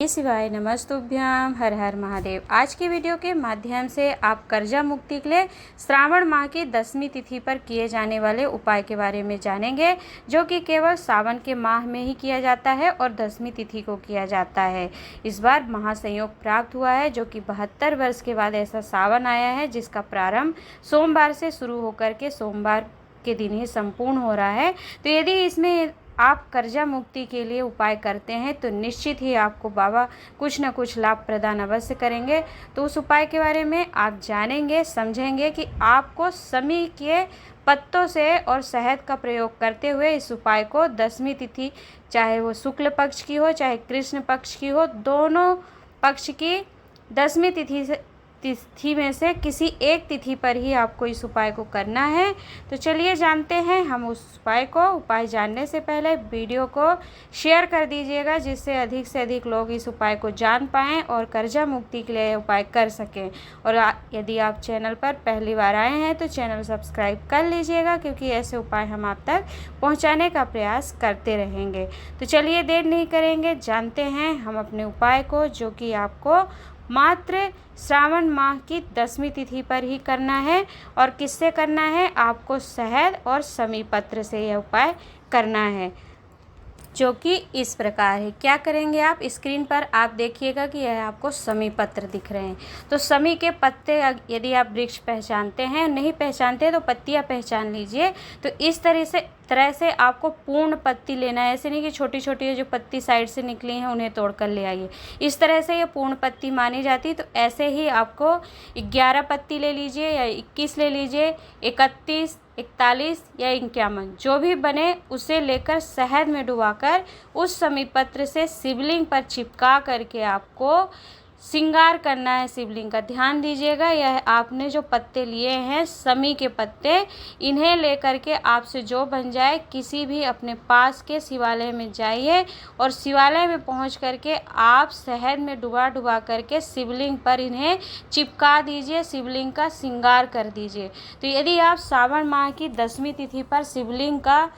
शिवाय नमस्तुभ्याम। हर हर महादेव। आज की वीडियो के माध्यम से आप कर्जा मुक्ति के लिए श्रावण माह की 10वीं तिथि पर किए जाने वाले उपाय के बारे में जानेंगे, जो कि केवल सावन के माह में ही किया जाता है और 10वीं तिथि को किया जाता है। इस बार महासंयोग प्राप्त हुआ है, जो कि 72 वर्ष के बाद ऐसा सावन आया है, जिसका प्रारंभ सोमवार से शुरू होकर के सोमवार के दिन ही संपूर्ण हो रहा है। तो यदि इसमें आप कर्जा मुक्ति के लिए उपाय करते हैं तो निश्चित ही आपको बाबा कुछ न कुछ लाभ प्रदान अवश्य करेंगे। तो उस उपाय के बारे में आप जानेंगे, समझेंगे कि आपको समी के पत्तों से और शहद का प्रयोग करते हुए इस उपाय को 10वीं तिथि, चाहे वो शुक्ल पक्ष की हो चाहे कृष्ण पक्ष की हो, दोनों पक्ष की 10वीं तिथि में से किसी एक तिथि पर ही आपको इस उपाय को करना है। तो चलिए जानते हैं हम उस उपाय को। उपाय जानने से पहले वीडियो को शेयर कर दीजिएगा, जिससे अधिक से अधिक लोग इस उपाय को जान पाएँ और कर्जा मुक्ति के लिए उपाय कर सकें। और यदि आप चैनल पर पहली बार आए हैं तो चैनल सब्सक्राइब कर लीजिएगा, क्योंकि ऐसे उपाय हम आप तक पहुँचाने का प्रयास करते रहेंगे। तो चलिए देर नहीं करेंगे, जानते हैं हम अपने उपाय को, जो कि आपको मात्र श्रावण माह की 10वीं तिथि पर ही करना है। और किससे करना है? आपको शहद और समी पत्र से यह उपाय करना है, जो कि इस प्रकार है। क्या करेंगे आप? स्क्रीन पर आप देखिएगा कि यह आपको समी पत्र दिख रहे हैं। तो समी के पत्ते यदि आप वृक्ष पहचानते हैं, नहीं पहचानते तो पत्तियां पहचान लीजिए। तो इस तरह से आपको पूर्ण पत्ती लेना है। ऐसे नहीं कि छोटी छोटी जो पत्ती साइड से निकली हैं उन्हें तोड़ कर ले आइए। इस तरह से ये पूर्ण पत्ती मानी जाती। तो ऐसे ही आपको 11 पत्ती ले लीजिए या 21 ले लीजिए, 31, 41 या 51 जो भी बने उसे लेकर शहद में डुबाकर उस समी पत्र से शिवलिंग पर चिपका करके आपको श्रृंगार करना है शिवलिंग का। ध्यान दीजिएगा, यह आपने जो पत्ते लिए हैं समी के पत्ते, इन्हें लेकर के आपसे जो बन जाए किसी भी अपने पास के शिवालय में जाइए और शिवालय में पहुंच करके आप शहद में डुबा करके शिवलिंग पर इन्हें चिपका दीजिए, शिवलिंग का श्रृंगार कर दीजिए। तो यदि आप श्रावण माह की 10वीं तिथि पर शिवलिंग का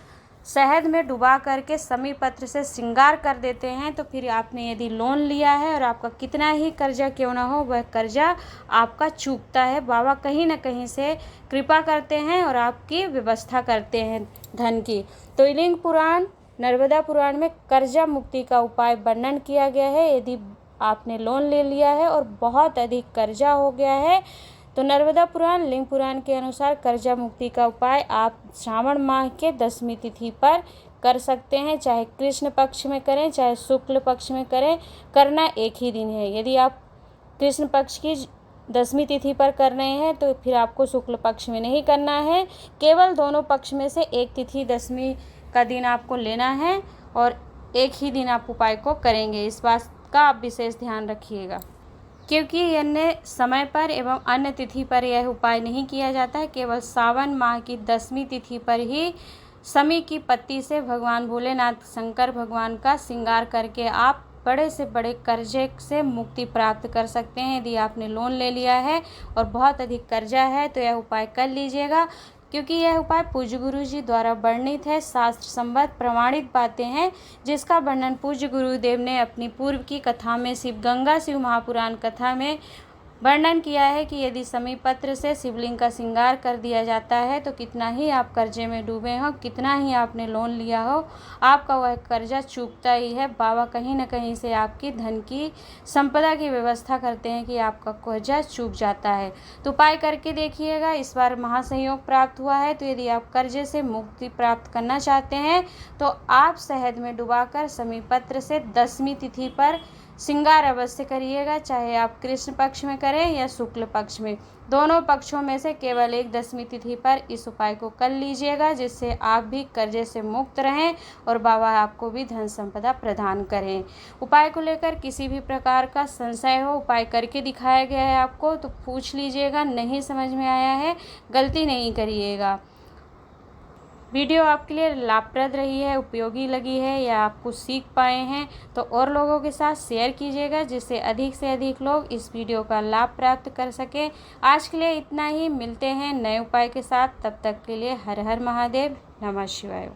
शहद में डुबा करके समी पत्र से श्रृंगार कर देते हैं, तो फिर आपने यदि लोन लिया है और आपका कितना ही कर्जा क्यों ना हो, वह कर्जा आपका चूकता है। बाबा कहीं ना कहीं से कृपा करते हैं और आपकी व्यवस्था करते हैं धन की। तो लिंग पुराण, नर्मदा पुराण में कर्जा मुक्ति का उपाय वर्णन किया गया है। यदि आपने लोन ले लिया है और बहुत अधिक कर्जा हो गया है, तो नर्मदा पुराण, लिंग पुराण के अनुसार कर्जा मुक्ति का उपाय आप श्रावण माह के 10वीं तिथि पर कर सकते हैं। चाहे कृष्ण पक्ष में करें चाहे शुक्ल पक्ष में करें, करना एक ही दिन है। यदि आप कृष्ण पक्ष की 10वीं तिथि पर कर रहे हैं तो फिर आपको शुक्ल पक्ष में नहीं करना है, केवल दोनों पक्ष में से एक तिथि 10वीं का दिन आपको लेना है और एक ही दिन आप उपाय को करेंगे। इस बात का आप विशेष ध्यान रखिएगा, क्योंकि अन्य समय पर एवं अन्य तिथि पर यह उपाय नहीं किया जाता है। केवल सावन माह की 10वीं तिथि पर ही समी की पत्ती से भगवान भोलेनाथ शंकर भगवान का श्रृंगार करके आप बड़े से बड़े कर्जे से मुक्ति प्राप्त कर सकते हैं। यदि आपने लोन ले लिया है और बहुत अधिक कर्जा है तो यह उपाय कर लीजिएगा, क्योंकि यह उपाय पूज्य गुरु जी द्वारा वर्णित है, शास्त्र संबद्ध प्रमाणित बातें हैं, जिसका वर्णन पूज्य गुरुदेव ने अपनी पूर्व की कथा में शिव गंगा शिव महापुराण कथा में वर्णन किया है कि यदि समी पत्र से शिवलिंग का श्रृंगार कर दिया जाता है तो कितना ही आप कर्जे में डूबे हो, कितना ही आपने लोन लिया हो, आपका वह कर्जा चूकता ही है। बाबा कहीं ना कहीं से आपकी धन की संपदा की व्यवस्था करते हैं कि आपका कर्जा चूक जाता है। तो उपाय करके देखिएगा। इस बार महासंयोग प्राप्त हुआ है, तो यदि आप कर्जे से मुक्ति प्राप्त करना चाहते हैं तो आप शहद में डुबाकर समी पत्र से 10वीं तिथि पर श्रृंगार अवश्य करिएगा। चाहे आप कृष्ण पक्ष में करें या शुक्ल पक्ष में, दोनों पक्षों में से केवल एक 10वीं तिथि पर इस उपाय को कर लीजिएगा, जिससे आप भी कर्जे से मुक्त रहें और बाबा आपको भी धन संपदा प्रदान करें। उपाय को लेकर किसी भी प्रकार का संशय हो, उपाय करके दिखाया गया है आपको तो पूछ लीजिएगा। नहीं समझ में आया है, गलती नहीं करिएगा। वीडियो आपके लिए लाभप्रद रही है, उपयोगी लगी है या आप कुछ सीख पाए हैं तो और लोगों के साथ शेयर कीजिएगा, जिससे अधिक से अधिक लोग इस वीडियो का लाभ प्राप्त कर सकें। आज के लिए इतना ही, मिलते हैं नए उपाय के साथ। तब तक के लिए हर हर महादेव, नमः शिवाय।